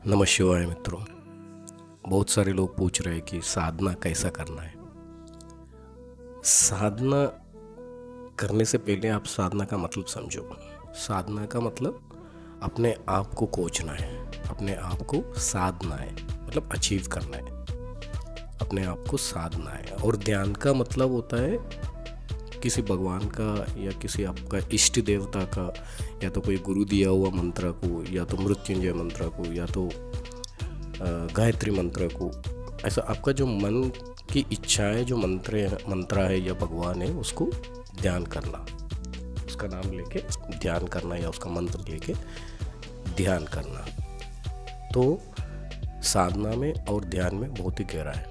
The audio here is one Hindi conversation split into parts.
नमः शिवाय मित्रों। बहुत सारे लोग पूछ रहे हैं कि साधना कैसा करना है। साधना करने से पहले आप साधना का मतलब समझो। साधना का मतलब अपने आप को खोजना है, अपने आप को साधना है, मतलब अचीव करना है, अपने आप को साधना है। और ध्यान का मतलब होता है किसी भगवान का या किसी आपका इष्ट देवता का, या तो कोई गुरु दिया हुआ मंत्र को, या तो मृत्युंजय मंत्र को, या तो गायत्री मंत्र को। ऐसा आपका जो मन की इच्छा है, जो मंत्र है या भगवान है, उसको ध्यान करना, उसका नाम लेके ध्यान करना या उसका मंत्र लेके ध्यान करना। तो साधना में और ध्यान में बहुत ही गहरा है,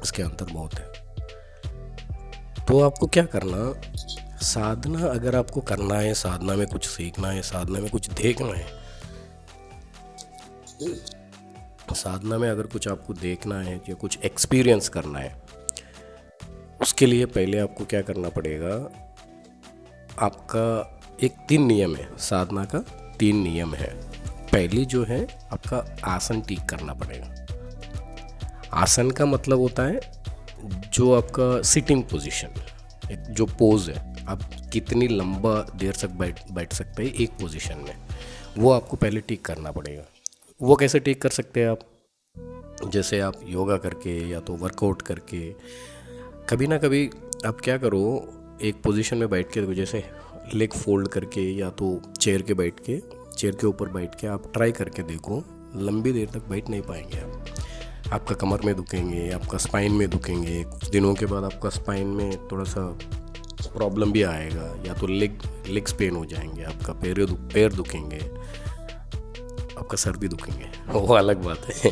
इसके अंतर बहुत है। तो आपको क्या करना, साधना अगर आपको करना है, साधना में कुछ सीखना है, साधना में कुछ देखना है, साधना में अगर कुछ आपको देखना है या कुछ एक्सपीरियंस करना है, उसके लिए पहले आपको क्या करना पड़ेगा। आपका एक 3 नियम है, साधना का 3 नियम है। पहली जो है, आपका आसन ठीक करना पड़ेगा। आसन का मतलब होता है जो आपका सिटिंग पोजीशन, एक जो पोज है, आप कितनी लंबा देर तक बैठ सकते हैं एक पोजीशन में, वो आपको पहले ठीक करना पड़ेगा। वो कैसे ठीक कर सकते हैं आप, जैसे आप योगा करके या तो वर्कआउट करके। कभी ना कभी आप क्या करो, एक पोजीशन में बैठ के, जैसे लेग फोल्ड करके या तो चेयर के ऊपर बैठ के आप ट्राई करके देखो। लंबी देर तक बैठ नहीं पाएंगे आप, आपका कमर में दुखेंगे, आपका स्पाइन में दुखेंगे। कुछ दिनों के बाद आपका स्पाइन में थोड़ा सा प्रॉब्लम भी आएगा, या तो लेग्स पेन हो जाएंगे, आपका पैर दुखेंगे, आपका सर भी दुखेंगे, वो अलग बात है।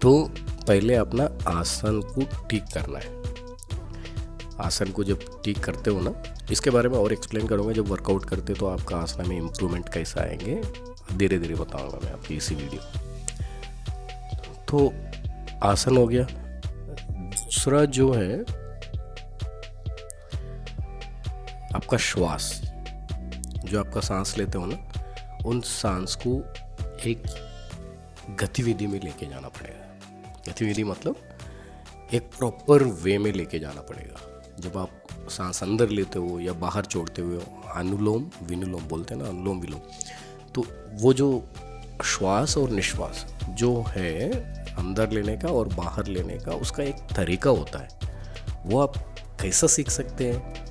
तो पहले अपना आसन को ठीक करना है। आसन को जब ठीक करते हो ना, इसके बारे में और एक्सप्लेन करूँगा। जब वर्कआउट करते तो आपका आसन में इम्प्रूवमेंट कैसा आएंगे, धीरे धीरे बताऊँगा मैं आपकी इसी वीडियो। तो आसन हो गया। दूसरा जो है आपका श्वास, जो आपका सांस लेते हो ना, उन सांस को एक गतिविधि में लेके जाना पड़ेगा। गतिविधि मतलब एक प्रॉपर वे में लेके जाना पड़ेगा। जब आप सांस अंदर लेते हो या बाहर छोड़ते हुए, अनुलोम विनुलोम बोलते हैं ना, अनुलोम विलोम, तो वो जो श्वास और निश्वास जो है, अंदर लेने का और बाहर लेने का, उसका एक तरीका होता है। वो आप कैसा सीख सकते हैं,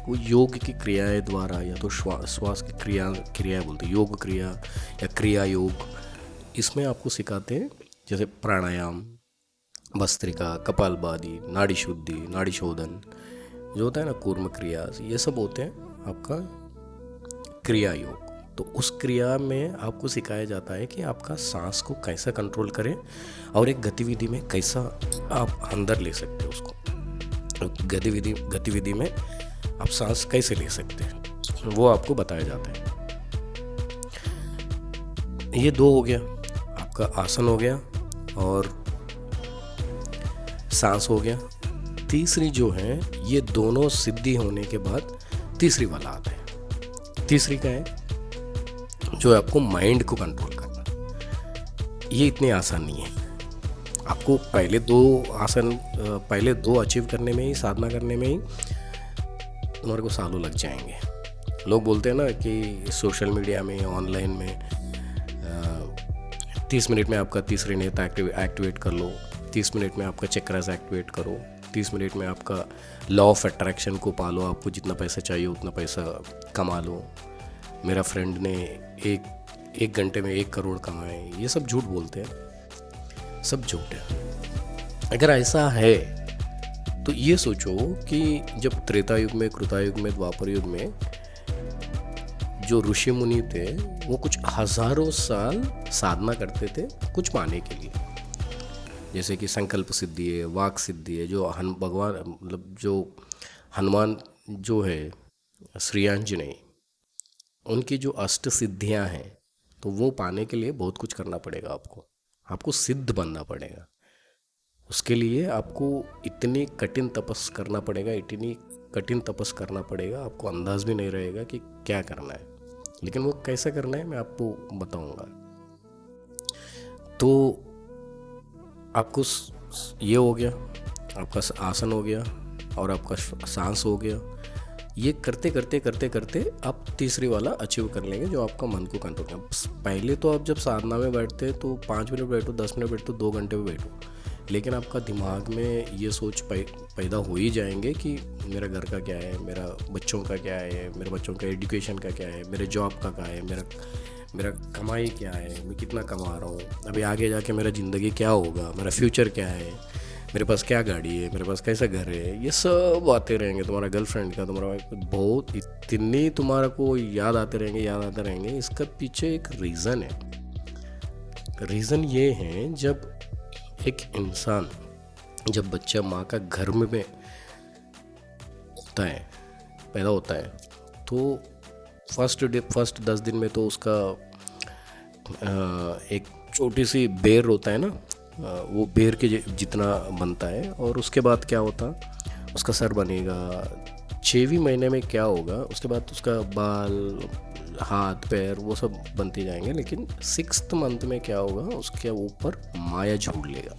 वो योग की क्रियाएं द्वारा, या तो श्वास की क्रियाएं बोलते हैं, योग क्रिया या क्रिया योग। इसमें आपको सिखाते हैं जैसे प्राणायाम, भस्त्रिका, कपालभाति, नाड़ी शुद्धि, नाड़ी शोधन जो होता है ना, कूर्म क्रिया, ये सब होते हैं आपका क्रिया योग। तो उस क्रिया में आपको सिखाया जाता है कि आपका सांस को कैसा कंट्रोल करें और एक गतिविधि में कैसा आप अंदर ले सकते हैं उसको। गतिविधि में आप सांस कैसे ले सकते हैं, वो आपको बताया जाता है। ये 2 हो गया, आपका आसन हो गया और सांस हो गया। तीसरी जो है, ये दोनों सिद्धि होने के बाद तीसरी वाला आता है। तीसरी का है जो है आपको माइंड को कंट्रोल करना। ये इतनी आसान नहीं है। आपको पहले 2 अचीव करने में ही, साधना करने में ही तुम्हारे को सालों लग जाएंगे। लोग बोलते हैं ना कि सोशल मीडिया में, ऑनलाइन में 30 मिनट में आपका तीसरी नेत्र एक्टिवेट कर लो, 30 मिनट में आपका चक्रास एक्टिवेट करो, 30 मिनट में आपका लॉ ऑफ अट्रैक्शन को पालो, आपको जितना पैसा चाहिए उतना पैसा कमा लो। मेरा फ्रेंड ने एक घंटे में 1 करोड़ कमाए। ये सब झूठ बोलते हैं, सब झूठ है। अगर ऐसा है तो ये सोचो कि जब त्रेता युग में, कृता युग में, द्वापर युग में जो ऋषि मुनि थे, वो कुछ हजारों साल साधना करते थे कुछ पाने के लिए। जैसे कि संकल्प सिद्धि है, वाक सिद्धि है, जो भगवान मतलब जो हनुमान जो है, श्री आंजनेय, उनकी जो अष्ट सिद्धियां हैं, तो वो पाने के लिए बहुत कुछ करना पड़ेगा। आपको सिद्ध बनना पड़ेगा। उसके लिए आपको इतनी कठिन तपस करना पड़ेगा, आपको अंदाज भी नहीं रहेगा कि क्या करना है। लेकिन वो कैसे करना है मैं आपको बताऊंगा। तो आपको ये हो गया, आपका आसन हो गया और आपका सांस हो गया। ये करते करते करते करते आप तीसरी वाला अचीव कर लेंगे, जो आपका मन को कंट्रोल करना। पहले तो आप जब साधना में बैठते हैं तो 5 मिनट बैठो, 10 मिनट बैठो, 2 घंटे में बैठो, लेकिन आपका दिमाग में ये सोच पैदा हो ही जाएंगे कि मेरा घर का क्या है, मेरा बच्चों का क्या है, मेरे बच्चों का एजुकेशन का क्या है, मेरे जॉब का क्या है, मेरा कमाई क्या है, मैं कितना कमा रहा हूँ, अभी आगे जाके मेरा ज़िंदगी क्या होगा, मेरा फ्यूचर क्या है, मेरे पास क्या गाड़ी है, मेरे पास कैसा घर है, ये सब आते रहेंगे। तुम्हारा गर्लफ्रेंड का, तुम्हारा बहुत इतनी तुम्हारा को याद आते रहेंगे। इसका पीछे एक रीज़न है। रीज़न ये है, जब एक इंसान, जब बच्चा माँ का गर्भ में पैदा होता है तो फर्स्ट 10 दिन में तो उसका एक छोटी सी बेर होता है ना, वो बेर के जितना बनता है। और उसके बाद क्या होता, उसका सर बनेगा। 6वें महीने में क्या होगा, उसके बाद उसका बाल, हाथ पैर वो सब बनते जाएंगे। लेकिन 6th मंथ में क्या होगा, उसके ऊपर माया झूल लेगा,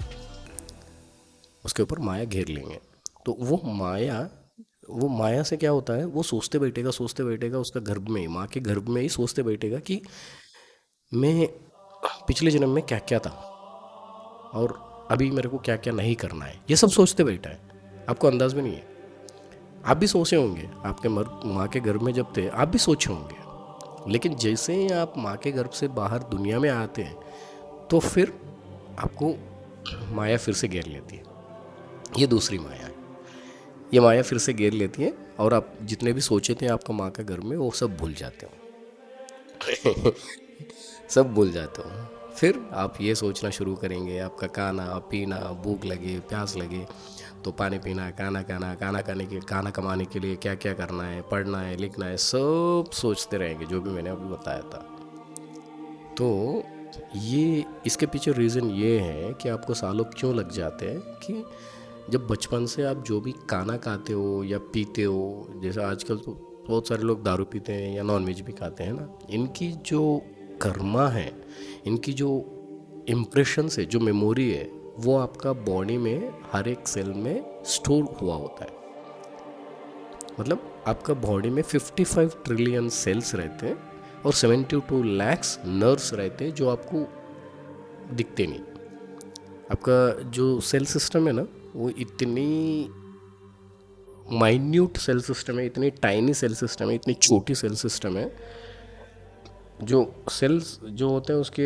उसके ऊपर माया घेर लेंगे। तो वो माया से क्या होता है, वो सोचते बैठेगा उसका गर्भ में, माँ के गर्भ में ही सोचते बैठेगा कि मैं पिछले जन्म में क्या क्या था और अभी मेरे को क्या क्या नहीं करना है। ये सब सोचते बैठा है, आपको अंदाज में नहीं है। आप भी सोचे होंगे, आपके माँ के गर्भ में जब थे आप भी सोचे होंगे। लेकिन जैसे ही आप माँ के गर्भ से बाहर दुनिया में आते हैं तो फिर आपको माया फिर से घेर लेती है। ये दूसरी माया है। ये माया फिर से घेर लेती है और आप जितने भी सोचे थे आपका माँ का गर्भ में, वो सब भूल जाते हो। सब भूल जाते हो। फिर आप ये सोचना शुरू करेंगे, आपका खाना पीना, भूख लगे, प्यास लगे तो पानी पीना, खाना कमाने के लिए क्या क्या करना है, पढ़ना है, लिखना है, सब सोचते रहेंगे, जो भी मैंने अभी बताया था। तो ये इसके पीछे रीज़न ये है कि आपको सालों क्यों लग जाते हैं कि जब बचपन से आप जो भी खाना खाते हो या पीते हो, जैसे आजकल तो बहुत सारे लोग दारू पीते हैं या नॉनवेज भी खाते हैं ना, इनकी जो कर्मा है, इनकी जो इम्प्रेशन है, जो मेमोरी है, वो आपका बॉडी में हर एक सेल में स्टोर हुआ होता है। मतलब आपका बॉडी में 55 ट्रिलियन सेल्स रहते हैं और 72 लाख नर्व्स रहते हैं जो आपको दिखते नहीं। आपका जो सेल सिस्टम है ना, वो इतनी माइन्यूट सेल सिस्टम है, इतनी टाइनी सेल सिस्टम है, इतनी छोटी सेल सिस्टम है। जो सेल्स जो होते हैं उसके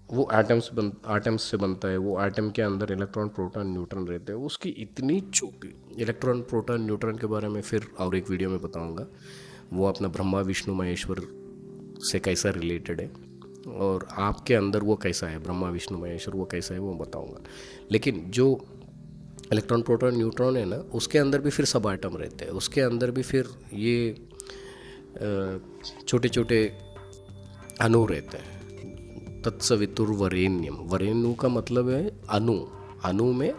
वो एटम्स से बनता है। वो एटम के अंदर इलेक्ट्रॉन, प्रोटॉन, न्यूट्रॉन रहते हैं। उसकी इतनी छोटी इलेक्ट्रॉन, प्रोटॉन, न्यूट्रॉन के बारे में फिर और एक वीडियो में बताऊंगा। वो अपना ब्रह्मा विष्णु महेश्वर से कैसा रिलेटेड है और आपके अंदर वो कैसा है, ब्रह्मा विष्णु महेश्वर वो कैसा है, वो बताऊंगा। लेकिन जो इलेक्ट्रॉन, प्रोटॉन, न्यूट्रॉन है ना, उसके अंदर भी फिर सब एटम रहते हैं। उसके अंदर भी फिर ये छोटे छोटे अणु रहते हैं। तत्सवितुर्वरेण्यम, वरेण्यु का मतलब है अणु। अणु में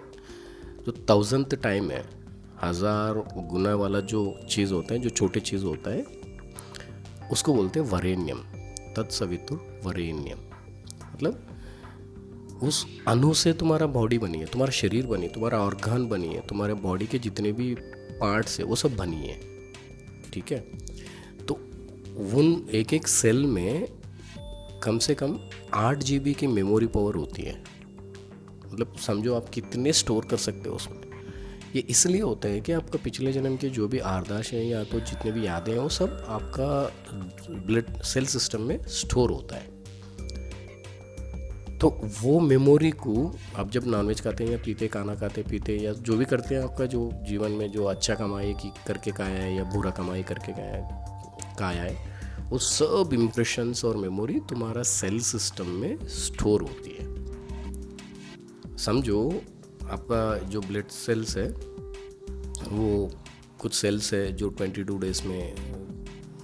जो 1000th टाइम है, 1000 गुना वाला जो चीज़ होता है, जो छोटे चीज़ होता है, उसको बोलते हैं वरेण्यम। तत्सवितुर्वरेण्यम मतलब उस अणु से तुम्हारा बॉडी बनी है, तुम्हारा शरीर बनी, तुम्हारा ऑर्गन बनी है, तुम्हारे बॉडी के जितने भी पार्ट्स है वो सब बनी है। ठीक है, तो उन एक एक सेल में कम से कम 8 GB की मेमोरी पावर होती है। मतलब समझो आप कितने स्टोर कर सकते हो उसमें। ये इसलिए होता है कि आपका पिछले जन्म के जो भी आर्दाश है या तो जितने भी यादें हैं वो सब आपका ब्लड सेल सिस्टम में स्टोर होता है। तो वो मेमोरी को आप जब नॉनवेज खाते हैं या पीते, खाना खाते पीते या जो भी करते हैं, आपका जो जीवन में जो अच्छा कमाई की करके खाया है या बुरा कमाई करके खाया है, वो सब इम्प्रेशंस और मेमोरी तुम्हारा सेल सिस्टम में स्टोर होती है। समझो आपका जो ब्लड सेल्स है, वो कुछ सेल्स है जो 22 डेज में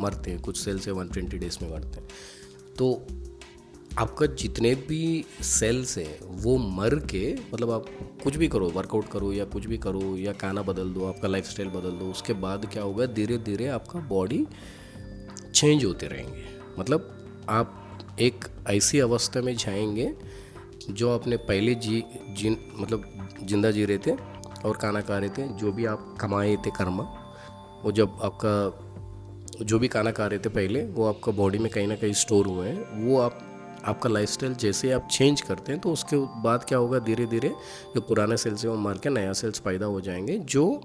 मरते हैं, कुछ सेल्स है 120 डेज में मरते हैं। तो आपका जितने भी सेल्स हैं वो मर के, मतलब आप कुछ भी करो, वर्कआउट करो या कुछ भी करो या खाना बदल दो, आपका लाइफस्टाइल बदल दो, उसके बाद क्या होगा, धीरे धीरे आपका बॉडी चेंज होते रहेंगे। मतलब आप एक ऐसी अवस्था में जाएंगे जो आपने पहले मतलब जिंदा जी रहे थे और खाना खा रहे थे, जो भी आप कमाए थे कर्म, वो जब आपका जो भी खाना खा रहे थे पहले, वो आपका बॉडी में कहीं ना कहीं स्टोर हुए हैं। वो आपका लाइफस्टाइल जैसे आप चेंज करते हैं तो उसके बाद क्या होगा, धीरे धीरे जो पुराने सेल्स है वो मार के नया सेल्स पैदा हो जाएंगे, जो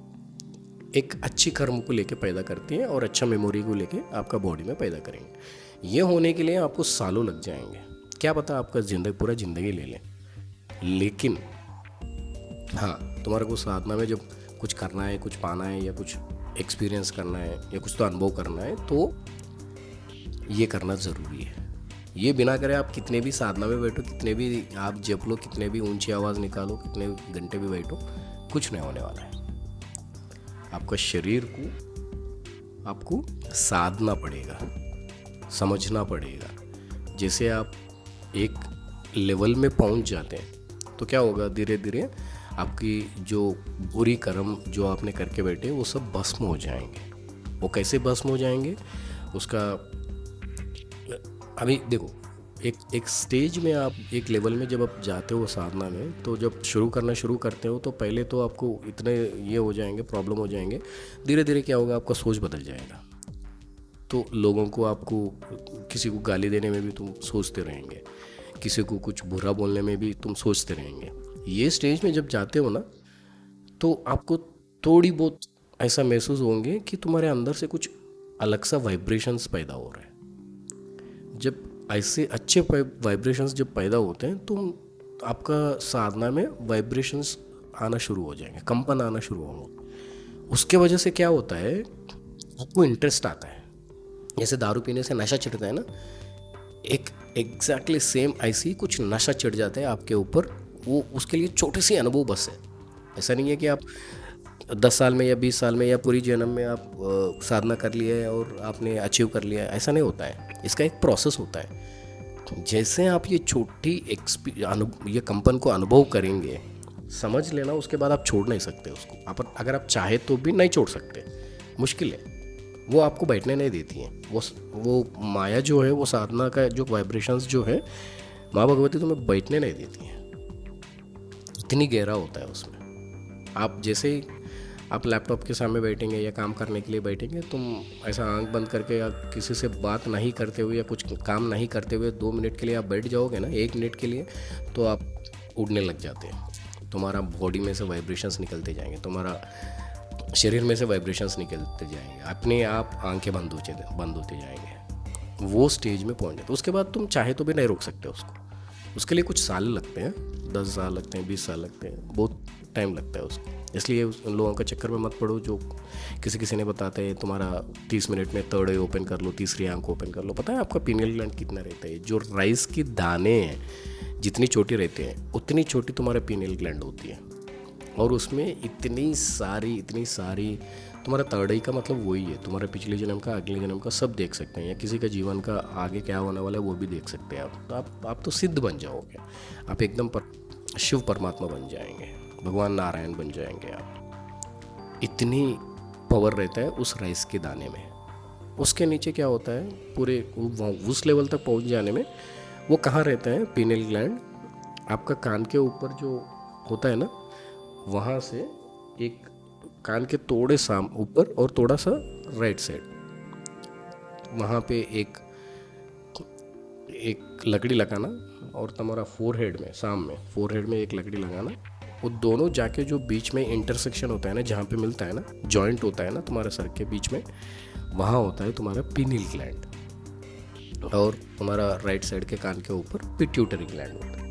एक अच्छी कर्म को लेके पैदा करती हैं और अच्छा मेमोरी को लेके आपका बॉडी में पैदा करेंगे। ये होने के लिए आपको सालों लग जाएंगे, क्या पता आपका पूरा ज़िंदगी ले लें। लेकिन हाँ, तुम्हारे को साधना में जब कुछ करना है, कुछ पाना है, या कुछ एक्सपीरियंस करना है, या कुछ तो अनुभव करना है, तो ये करना ज़रूरी है। ये बिना करे आप कितने भी साधना में बैठो, कितने भी आप जप लो, कितने भी ऊंची आवाज़ निकालो, कितने घंटे भी बैठो, कुछ नहीं होने वाला है। आपका शरीर को आपको साधना पड़ेगा, समझना पड़ेगा। जैसे आप एक लेवल में पहुंच जाते हैं तो क्या होगा, धीरे धीरे आपकी जो बुरी कर्म जो आपने करके बैठे वो सब भस्म हो जाएंगे। वो कैसे भस्म हो जाएंगे उसका अभी देखो, एक स्टेज में आप एक लेवल में जब आप जाते हो साधना में, तो जब शुरू करते हो तो पहले तो आपको इतने ये हो जाएंगे, प्रॉब्लम हो जाएंगे। धीरे धीरे क्या होगा, आपका सोच बदल जाएगा। तो लोगों को, आपको किसी को गाली देने में भी तुम सोचते रहेंगे, किसी को कुछ बुरा बोलने में भी तुम सोचते रहेंगे। ये स्टेज में जब जाते हो ना, तो आपको थोड़ी बहुत ऐसा महसूस होंगे कि तुम्हारे अंदर से कुछ अलग सा वाइब्रेशंस पैदा हो रहा है। जब ऐसे अच्छे वाइब्रेशंस जब पैदा होते हैं तो आपका साधना में वाइब्रेशंस आना शुरू हो जाएंगे, कंपन आना शुरू होंगे। उसके वजह से क्या होता है, आपको इंटरेस्ट आता है। जैसे दारू पीने से नशा चढ़ता है ना, एक एग्जैक्टली सेम ऐसे ही कुछ नशा चढ़ जाता है आपके ऊपर। वो उसके लिए छोटे से अनुभव बस है। ऐसा नहीं है कि आप 10 साल में या 20 साल में या पूरी जन्म में आप साधना कर लिया है और आपने अचीव कर लिया है, ऐसा नहीं होता है। इसका एक प्रोसेस होता है। जैसे आप ये छोटी ये कंपन को अनुभव करेंगे, समझ लेना, उसके बाद आप छोड़ नहीं सकते उसको। आप अगर आप चाहे तो भी नहीं छोड़ सकते, मुश्किल है। वो आपको बैठने नहीं देती है। वो माया जो है, वो साधना का जो वाइब्रेशंस जो है, माँ भगवती तुम्हें बैठने नहीं देती है। इतनी गहरा होता है उसमें। आप जैसे ही आप लैपटॉप के सामने बैठेंगे या काम करने के लिए बैठेंगे, तुम ऐसा आंख बंद करके या किसी से बात नहीं करते हुए या कुछ काम नहीं करते हुए 2 मिनट के लिए आप बैठ जाओगे ना, 1 मिनट के लिए, तो आप उड़ने लग जाते हैं। तुम्हारा बॉडी में से वाइब्रेशंस निकलते जाएंगे, तुम्हारा शरीर में से वाइब्रेशंस निकलते जाएंगे, अपने आप आंखें बंद होते जाएंगे। वो स्टेज में पहुंच जाते। उसके बाद तुम चाहे तो भी नहीं रोक सकते उसको। उसके लिए कुछ साल लगते हैं, 10 साल लगते हैं, 20 साल लगते हैं, बहुत टाइम लगता है उसको। इसलिए उन लोगों के चक्कर में मत पड़ो जो किसी ने बताते हैं तुम्हारा 30 मिनट में थर्ड आई ओपन कर लो, तीसरी आंख ओपन कर लो। पता है आपका पीनियल ग्लैंड कितना रहता है? जो राइस की दाने हैं, जितनी छोटी रहते हैं उतनी छोटी तुम्हारा पीनियल ग्लैंड होती है। और उसमें इतनी सारी तुम्हारा थर्ड आई का मतलब वही है। तुम्हारे पिछले जन्म का, अगले जन्म का सब देख सकते हैं, या किसी का जीवन का आगे क्या होने वाला है वो भी देख सकते हैं आप तो सिद्ध बन जाओगे। आप एकदम शिव परमात्मा बन जाएंगे, भगवान नारायण बन जाएंगे आप। इतनी पावर रहता है उस राइस के दाने में। उसके नीचे क्या होता है, पूरे उस लेवल तक पहुंच जाने में वो कहाँ रहता है? पीनियल ग्लैंड आपका कान के ऊपर जो होता है ना, वहाँ से एक कान के थोड़े ऊपर और थोड़ा सा राइट साइड, वहाँ पे एक लकड़ी लगाना, और तुम्हारा फोरहेड में एक लकड़ी लगाना। वो दोनों जाके जो बीच में इंटरसेक्शन होता है ना, जहाँ पे मिलता है ना, जॉइंट होता है ना तुम्हारे सर के बीच में, वहाँ होता है तुम्हारा पीनियल ग्लैंड। और तुम्हारा राइट साइड के कान के ऊपर पिट्यूटरी ग्लैंड होता है।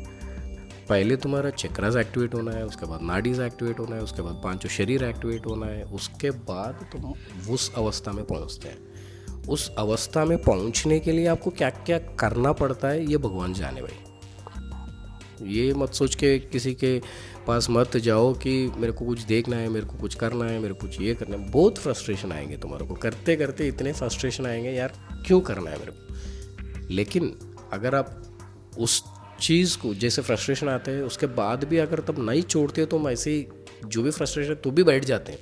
पहले तुम्हारा चक्रास एक्टिवेट होना है, उसके बाद नाडीज एक्टिवेट होना है, उसके बाद पांचों शरीर एक्टिवेट होना है, उसके बाद तुम उस अवस्था में पहुंचते हैं। उस अवस्था में पहुंचने के लिए आपको क्या क्या करना पड़ता है ये भगवान जाने भाई। ये मत सोच के किसी के पास मत जाओ कि मेरे को कुछ देखना है, मेरे को कुछ करना है, मेरे को कुछ ये करना है। बहुत फ्रस्ट्रेशन आएंगे तुम्हारे को, करते करते इतने फ्रस्ट्रेशन आएंगे, यार क्यों करना है मेरे को। लेकिन अगर आप उस चीज़ को, जैसे फ्रस्ट्रेशन आते हैं उसके बाद भी अगर तब नहीं छोड़ते तो हम ऐसे ही जो भी फ्रस्ट्रेशन तो भी बैठ जाते हैं,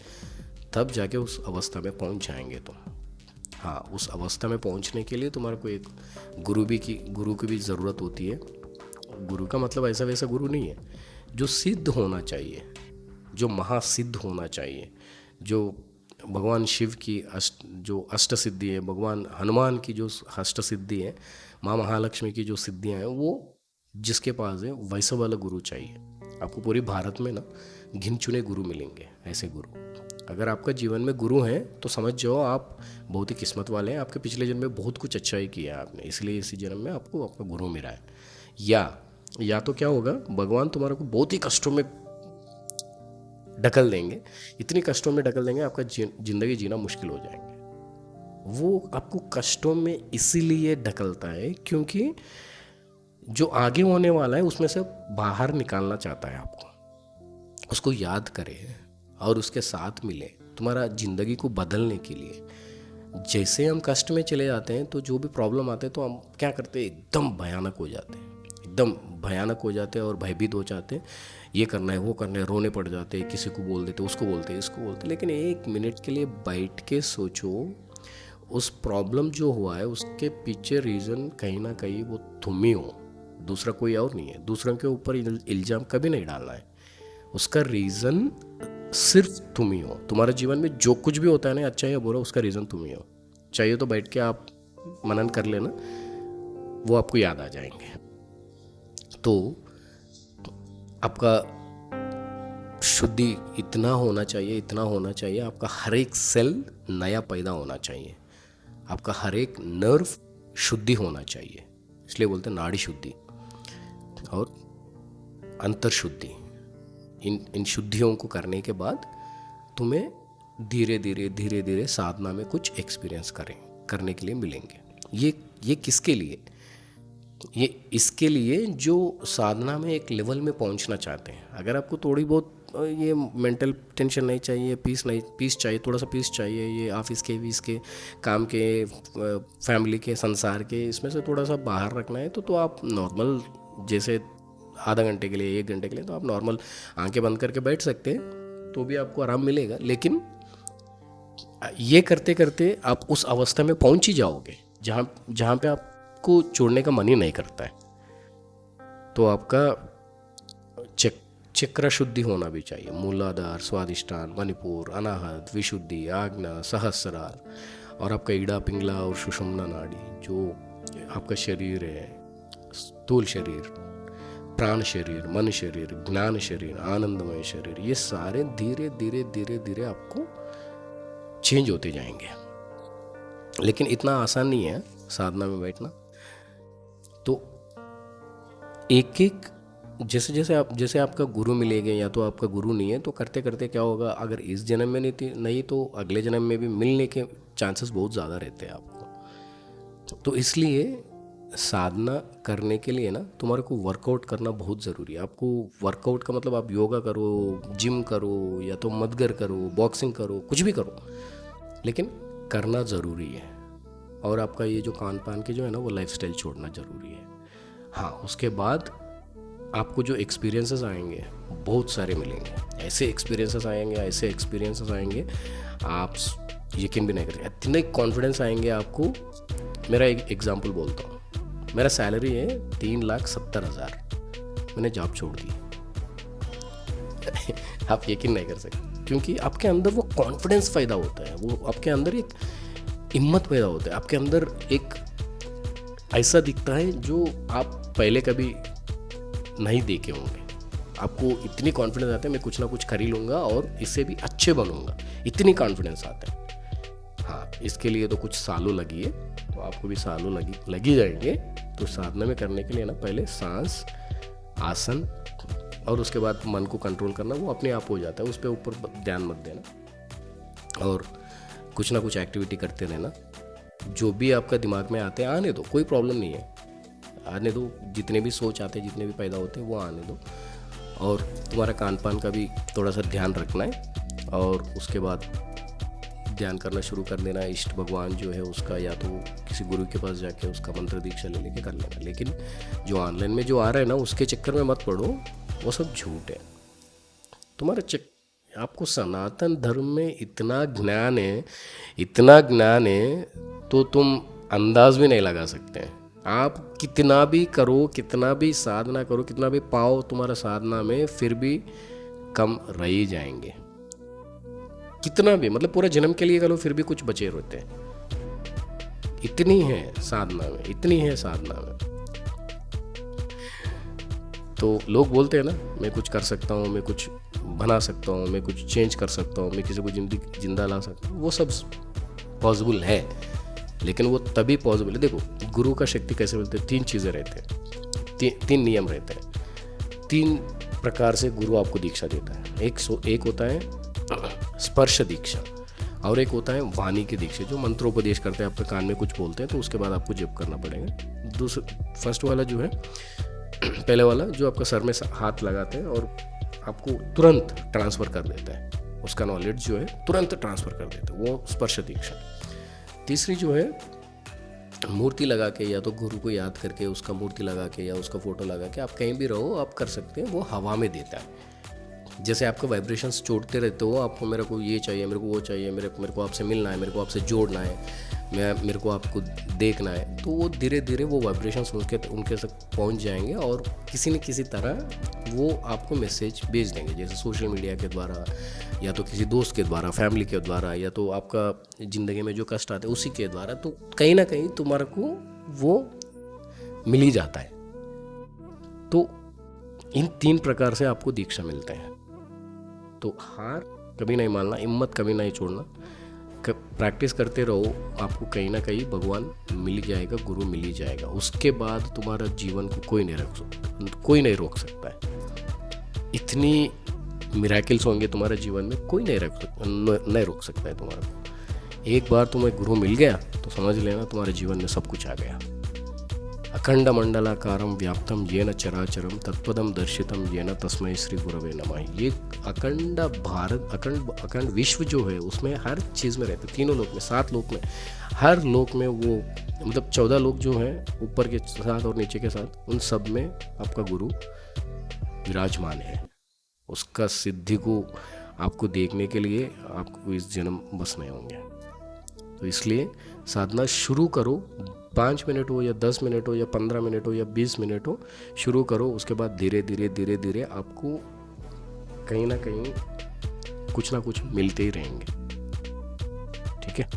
तब जाके उस अवस्था में पहुंच जाएंगे तुम। हाँ, उस अवस्था में पहुंचने के लिए तुम्हारे को एक गुरु की भी ज़रूरत होती है। गुरु का मतलब ऐसा वैसा गुरु नहीं है, जो सिद्ध होना चाहिए, जो महासिद्ध होना चाहिए, जो भगवान शिव की जो अष्ट सिद्धि है, भगवान हनुमान की जो अष्ट सिद्धि है, माँ महालक्ष्मी की जो सिद्धियाँ हैं, वो जिसके पास है वैसा वाला गुरु चाहिए। आपको पूरी भारत में ना गिन चुने गुरु मिलेंगे, ऐसे गुरु। अगर आपका जीवन में गुरु हैं तो समझ जाओ आप बहुत ही किस्मत वाले हैं, आपके पिछले जन्म में बहुत कुछ अच्छा ही किया है आपने, इसलिए इसी जन्म में आपको आपका गुरु मिला है। या तो क्या होगा, भगवान तुम्हारे को बहुत ही कष्टों में ढकल देंगे, इतनी कष्टों में ढकल देंगे आपका जिंदगी जीना मुश्किल हो जाएंगे। वो आपको कष्टों में इसीलिए ढकलता है क्योंकि जो आगे होने वाला है उसमें से बाहर निकालना चाहता है आपको, उसको याद करे और उसके साथ मिले तुम्हारा ज़िंदगी को बदलने के लिए। जैसे हम कष्ट में चले जाते हैं तो जो भी प्रॉब्लम आते हैं तो हम क्या करते हैं, एकदम भयानक हो जाते हैं, एकदम भयानक हो जाते हैं और भयभीत हो जाते हैं, ये करना है वो करना है, रोने पड़ जाते हैं, किसी को बोल देते, उसको बोलते हैं, इसको बोलते हैं। लेकिन एक मिनट के लिए बैठ के सोचो, उस प्रॉब्लम जो हुआ है उसके पीछे रीज़न कहीं ना कहीं वो तुम ही हो, दूसरा कोई और नहीं है। दूसरों के ऊपर इल्ज़ाम कभी नहीं डालना है, उसका रीज़न सिर्फ तुम ही हो। तुम्हारे जीवन में जो कुछ भी होता है ना, अच्छा या बुरा, उसका रीज़न तुम ही हो। चाहिए तो बैठ के आप मनन कर लेना, वो आपको याद आ जाएंगे। तो आपका शुद्धि इतना होना चाहिए, इतना होना चाहिए, आपका हर एक सेल नया पैदा होना चाहिए, आपका हर एक नर्व शुद्धि होना चाहिए, इसलिए बोलते हैं नाड़ी शुद्धि और अंतर शुद्धि। इन शुद्धियों को करने के बाद तुम्हें धीरे धीरे साधना में कुछ एक्सपीरियंस करने के लिए मिलेंगे। ये किसके लिए? ये इसके लिए जो साधना में एक लेवल में पहुंचना चाहते हैं। अगर आपको थोड़ी बहुत ये मेंटल टेंशन नहीं चाहिए, पीस चाहिए, थोड़ा सा पीस चाहिए, ये ऑफिस के भी इसके काम के, फैमिली के, संसार के, इसमें से थोड़ा सा बाहर रखना है तो आप नॉर्मल जैसे आधा घंटे के लिए, 1 घंटे के लिए तो आप नॉर्मल आंखें बंद करके बैठ सकते हैं, तो भी आपको आराम मिलेगा। लेकिन ये करते करते आप उस अवस्था में पहुंच ही जाओगे जहाँ पे आपको छोड़ने का मन ही नहीं करता है। तो आपका चक्र शुद्धि होना भी चाहिए, मूलाधार, स्वादिष्ठान, मणिपुर, अनाहत, विशुद्धि, आज्ञा, सहस्रार, और आपका ईड़ा, पिंगला और सुषुम्ना नाड़ी, जो आपका शरीर है, स्थूल शरीर, प्राण शरीर, मन शरीर, ज्ञान शरीर, आनंदमय शरीर, ये सारे धीरे धीरे आपको चेंज होते जाएंगे। लेकिन इतना आसान नहीं है साधना में बैठना। तो एक जैसे आपका गुरु मिलेगा, या तो आपका गुरु नहीं है तो करते करते क्या होगा, अगर इस जन्म में नहीं तो अगले जन्म में भी मिलने के चांसेस बहुत ज़्यादा रहते हैं आपको। तो इसलिए साधना करने के लिए ना तुम्हारे को वर्कआउट करना बहुत ज़रूरी है। आपको वर्कआउट का मतलब आप योगा करो, जिम करो, या तो मदगर करो, बॉक्सिंग करो, कुछ भी करो, लेकिन करना ज़रूरी है। और आपका ये जो खान पान के जो है ना, वो लाइफस्टाइल छोड़ना ज़रूरी है। हाँ, उसके बाद आपको जो एक्सपीरियंसेस आएंगे बहुत सारे मिलेंगे, ऐसे एक्सपीरियंसेस आएंगे आप यकीन भी नहीं करेंगे, इतने कॉन्फिडेंस आएंगे आपको। मेरा एक एग्जांपल बोलता हूँ, मेरा सैलरी है 3,70,000, मैंने जॉब छोड़ दी। आप यकीन नहीं कर सकते, क्योंकि आपके अंदर वो कॉन्फिडेंस पैदा होता है, वो आपके अंदर एक हिम्मत पैदा होता है, आपके अंदर एक ऐसा दिखता है जो आप पहले कभी नहीं देखे होंगे। आपको इतनी कॉन्फिडेंस आता है, मैं कुछ ना कुछ कर ही लूँगा और इससे भी अच्छे बनूंगा, इतनी कॉन्फिडेंस आता है। हाँ, इसके लिए तो कुछ सालों लगी है, तो आपको भी सालों लगी जाएंगे। तो साधना में करने के लिए ना पहले सांस, आसन, और उसके बाद मन को कंट्रोल करना, वो अपने आप हो जाता है, उस पर ऊपर ध्यान मत देना, और कुछ ना कुछ एक्टिविटी करते रहना। जो भी आपका दिमाग में आते हैं आने दो, कोई प्रॉब्लम नहीं है, आने दो। जितने भी सोच आते हैं, जितने भी पैदा होते हैं, वो आने दो। और तुम्हारा खान पान का भी थोड़ा सा ध्यान रखना है, और उसके बाद ध्यान करना शुरू कर देना। इष्ट भगवान जो है उसका, या तो किसी गुरु के पास जाके उसका मंत्र दीक्षा ले लेके कर लेना। लेकिन जो ऑनलाइन में जो आ रहा है ना, उसके चक्कर में मत पड़ो, वो सब झूठ है। तुम्हारा आपको सनातन धर्म में इतना ज्ञान है, तो तुम अंदाज भी नहीं लगा सकते हैं। आप कितना भी करो, कितना भी साधना करो, कितना भी पाओ तुम्हारा साधना में, फिर भी कम रह ही जाएंगे। कितना भी मतलब पूरा जन्म के लिए करो फिर भी कुछ बचे रहते हैं। इतनी है साधना में, इतनी है साधना में। तो लोग बोलते हैं ना, मैं कुछ कर सकता हूँ, मैं कुछ बना सकता हूँ, मैं कुछ चेंज कर सकता हूँ, मैं किसी को जिंदा ला सकता हूँ। वो सब पॉसिबल है, लेकिन वो तभी पॉसिबल है। देखो गुरु का शक्ति कैसे मिलती है, 3 चीज़ें रहते हैं, 3 नियम रहते हैं। 3 प्रकार से गुरु आपको दीक्षा देता है। एक होता है स्पर्श दीक्षा, और एक होता है वाणी की दीक्षा, जो मंत्रोपदेश करते हैं, आपके कान में कुछ बोलते हैं तो उसके बाद आपको जप करना पड़ेगा। फर्स्ट वाला जो है, पहले वाला जो आपका सर में हाथ लगाते हैं और आपको तुरंत ट्रांसफ़र कर देता है, उसका नॉलेज जो है तुरंत ट्रांसफ़र कर देता है, वो स्पर्श दीक्षा। तीसरी जो है मूर्ति लगा के, या तो गुरु को याद करके उसका मूर्ति लगा के या उसका फोटो लगा के आप कहीं भी रहो, आप कर सकते हैं। वो हवा में देता है, जैसे आपको वाइब्रेशंस छोड़ते रहते हो, आपको मेरे को ये चाहिए, मेरे को वो चाहिए, मेरे को आपसे मिलना है, मेरे को आपसे जोड़ना है, मेरे को आपको देखना है, तो वो धीरे धीरे वो वाइब्रेशंस उनके तक पहुंच जाएंगे और किसी न किसी तरह वो आपको मैसेज भेज देंगे, जैसे सोशल मीडिया के द्वारा, या तो किसी दोस्त के द्वारा, फैमिली के द्वारा, या तो आपका ज़िंदगी में जो कष्ट आते हैं उसी के द्वारा। तो कहीं ना कहीं तुम्हारे को वो मिल ही जाता है। तो इन 3 प्रकार से आपको दीक्षा मिलते हैं। तो हार कभी नहीं मानना, हिम्मत कभी नहीं छोड़ना, प्रैक्टिस करते रहो, आपको कहीं ना कहीं भगवान मिल ही जाएगा, गुरु मिल ही जाएगा। उसके बाद तुम्हारा जीवन को कोई नहीं रोक सकता है। इतनी मिरेकल्स होंगे तुम्हारे जीवन में, कोई नहीं रोक सकता है तुम्हारा को। एक बार तुम्हें गुरु मिल गया तो समझ लेना तुम्हारे जीवन में सब कुछ आ गया। अखंड मंडलाकारं व्याप्तं येन चराचरं तत्पदं दर्शितं येन तस्मै श्री गुरवे नमः। ये अखंड भारत, अखंड विश्व जो है उसमें हर चीज़ में रहते, तीनों लोक में, 7 लोक में, हर लोक में वो मतलब 14 लोक जो हैं ऊपर के साथ और नीचे के साथ, उन सब में आपका गुरु विराजमान है। उसका सिद्धि को आपको देखने के लिए आपको इस जन्म बस नहीं होंगे। तो इसलिए साधना शुरू करो, 5 मिनट हो या 10 मिनट हो या 15 मिनट हो या 20 मिनट हो, शुरू करो। उसके बाद धीरे धीरे आपको कहीं ना कहीं कुछ ना कुछ मिलते ही रहेंगे। ठीक है,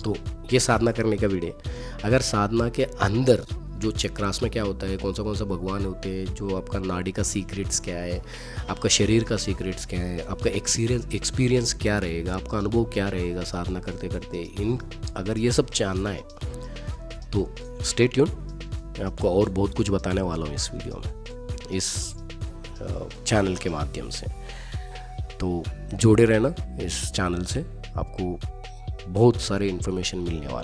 तो ये साधना करने का वीडियो। अगर साधना के अंदर जो चक्रास में क्या होता है, कौन सा भगवान होते हैं, जो आपका नाड़ी का सीक्रेट्स क्या है, आपका शरीर का सीक्रेट्स क्या है, आपका एक्सपीरियंस क्या रहेगा, आपका अनुभव क्या रहेगा साधना करते करते, अगर ये सब जानना है तो स्टे ट्यून। मैं आपको और बहुत कुछ बताने वाला हूँ इस वीडियो में, इस चैनल के माध्यम से। तो जुड़े रहना इस चैनल से, आपको बहुत सारे इन्फॉर्मेशन मिलने वाला।